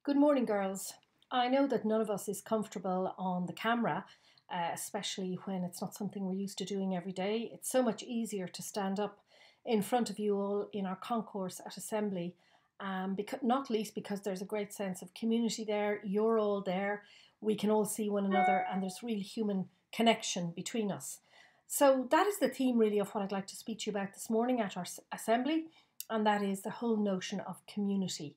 Good morning, girls. I know that none of us is comfortable on the camera, especially when it's not something we're used to doing every day. It's so much easier to stand up in front of you all in our concourse at assembly, not least because there's a great sense of community there. You're all there. We can all see one another, and there's real human connection between us. So that is the theme really of what I'd like to speak to you about this morning at our assembly, and that is the whole notion of community.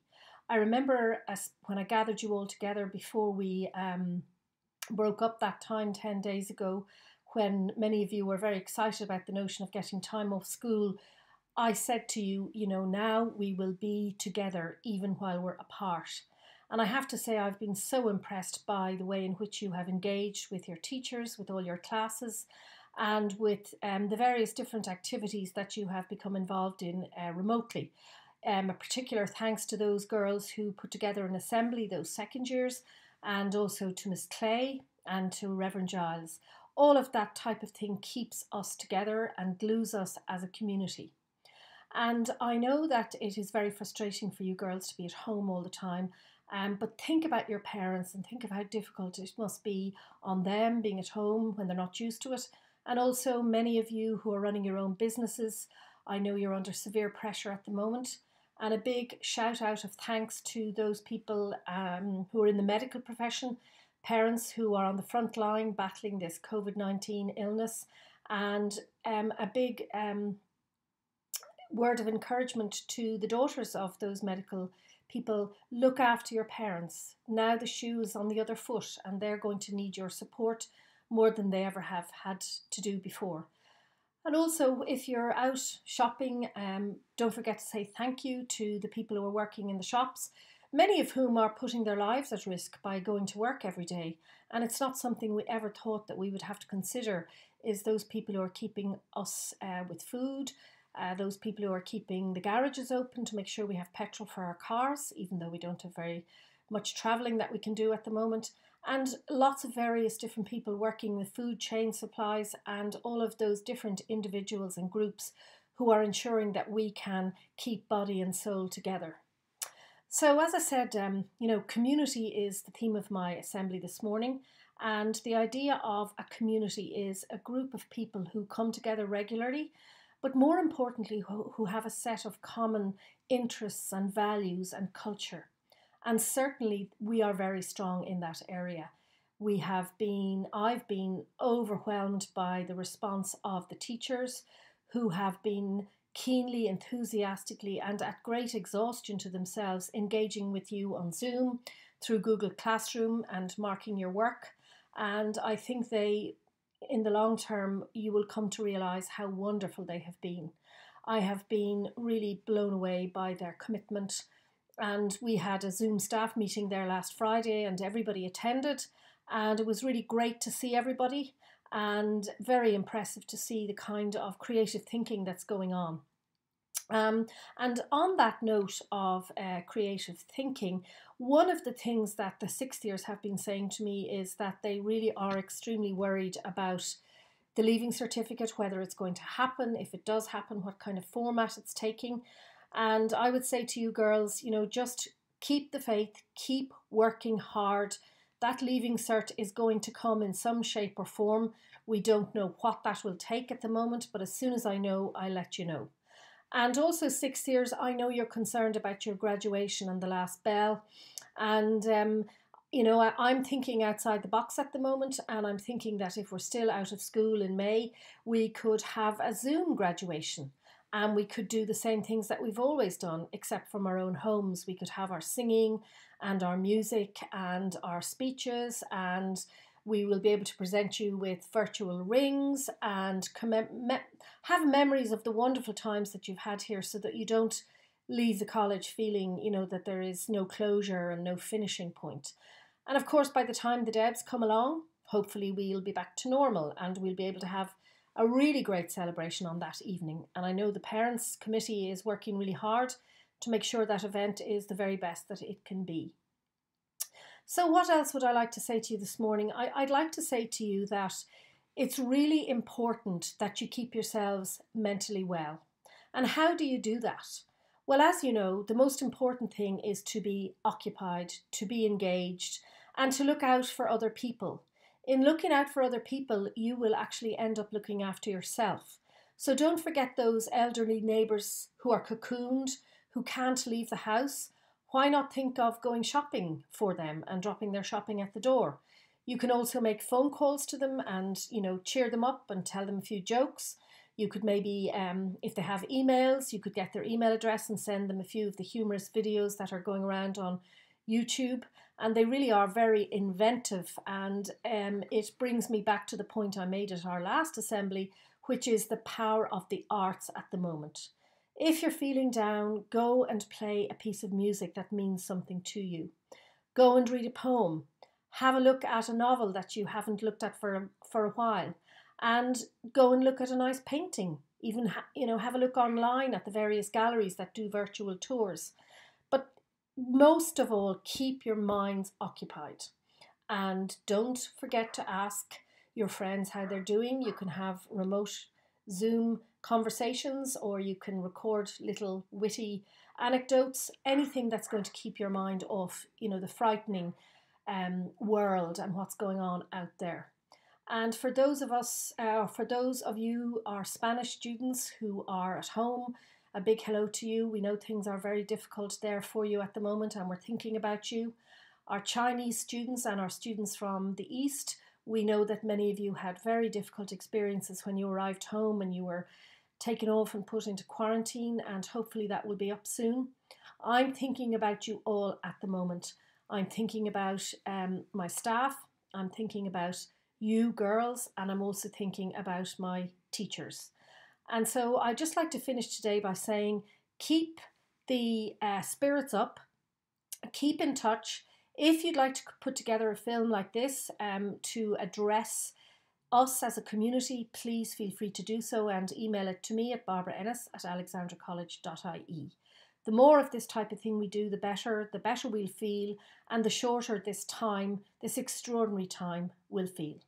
I remember when I gathered you all together before we broke up that time 10 days ago, when many of you were very excited about the notion of getting time off school. I said to you, now we will be together even while we're apart. And I have to say, I've been so impressed by the way in which you have engaged with your teachers, with all your classes, and with the various different activities that you have become involved in remotely. A particular thanks to those girls who put together an assembly, those second years, and also to Miss Clay and to Reverend Giles. All of that type of thing keeps us together and glues us as a community. And I know that it is very frustrating for you girls to be at home all the time, but think about your parents and think of how difficult it must be on them being at home when they're not used to it. And also many of you who are running your own businesses, I know you're under severe pressure at the moment. And a big shout out of thanks to those people who are in the medical profession, parents who are on the front line battling this COVID-19 illness, and a big word of encouragement to the daughters of those medical people. Look after your parents. Now the shoe is on the other foot and they're going to need your support more than they ever have had to do before. And also, if you're out shopping, don't forget to say thank you to the people who are working in the shops, many of whom are putting their lives at risk by going to work every day. And it's not something we ever thought that we would have to consider, is those people who are keeping us with food, those people who are keeping the garages open to make sure we have petrol for our cars, even though we don't have very much travelling that we can do at the moment. And lots of various different people working with food chain supplies and all of those different individuals and groups who are ensuring that we can keep body and soul together. So as I said, community is the theme of my assembly this morning. And the idea of a community is a group of people who come together regularly, but more importantly, who have a set of common interests and values and culture. And certainly we are very strong in that area. I've been overwhelmed by the response of the teachers who have been keenly, enthusiastically, and at great exhaustion to themselves engaging with you on Zoom, through Google Classroom and marking your work. And I think in the long term, you will come to realise how wonderful they have been. I have been really blown away by their commitment. And we had a Zoom staff meeting there last Friday and everybody attended, and it was really great to see everybody and very impressive to see the kind of creative thinking that's going on. And on that note of creative thinking, one of the things that the sixth years have been saying to me is that they really are extremely worried about the Leaving Certificate, whether it's going to happen, if it does happen, what kind of format it's taking. And I would say to you girls, just keep the faith, keep working hard. That Leaving Cert is going to come in some shape or form. We don't know what that will take at the moment, but as soon as I know, I'll let you know. And also sixth years, I know you're concerned about your graduation and the last bell. And, I'm thinking outside the box at the moment, and I'm thinking that if we're still out of school in May, we could have a Zoom graduation. And we could do the same things that we've always done, except from our own homes. We could have our singing and our music and our speeches, and we will be able to present you with virtual rings and have memories of the wonderful times that you've had here, so that you don't leave the college feeling, that there is no closure and no finishing point. And of course, by the time the Debs come along, hopefully we'll be back to normal and we'll be able to have a really great celebration on that evening. And I know the Parents Committee is working really hard to make sure that event is the very best that it can be. So what else would I like to say to you this morning? I'd like to say to you that it's really important that you keep yourselves mentally well. And how do you do that? Well, as you know, the most important thing is to be occupied, to be engaged, and to look out for other people. In looking out for other people, you will actually end up looking after yourself. So don't forget those elderly neighbours who are cocooned, who can't leave the house. Why not think of going shopping for them and dropping their shopping at the door? You can also make phone calls to them and, cheer them up and tell them a few jokes. You could maybe, if they have emails, you could get their email address and send them a few of the humorous videos that are going around on YouTube. And they really are very inventive. And it brings me back to the point I made at our last assembly, which is the power of the arts at the moment. If you're feeling down, go and play a piece of music that means something to you. Go and read a poem. Have a look at a novel that you haven't looked at for a while, and go and look at a nice painting. Even have a look online at the various galleries that do virtual tours. But most of all, keep your minds occupied, and don't forget to ask your friends how they're doing. You can have remote Zoom conversations, or you can record little witty anecdotes, anything that's going to keep your mind off, the frightening world and what's going on out there. And for those of you, our Spanish students who are at home, a big hello to you. We know things are very difficult there for you at the moment, and we're thinking about you. Our Chinese students and our students from the East, we know that many of you had very difficult experiences when you arrived home and you were taken off and put into quarantine, and hopefully that will be up soon. I'm thinking about you all at the moment. I'm thinking about my staff. I'm thinking about you girls, and I'm also thinking about my teachers. And so I'd just like to finish today by saying keep the spirits up, keep in touch. If you'd like to put together a film like this to address us as a community, please feel free to do so and email it to me at barbaraennis@alexandracollege.ie. The more of this type of thing we do, the better we'll feel, and the shorter this extraordinary time, we'll feel.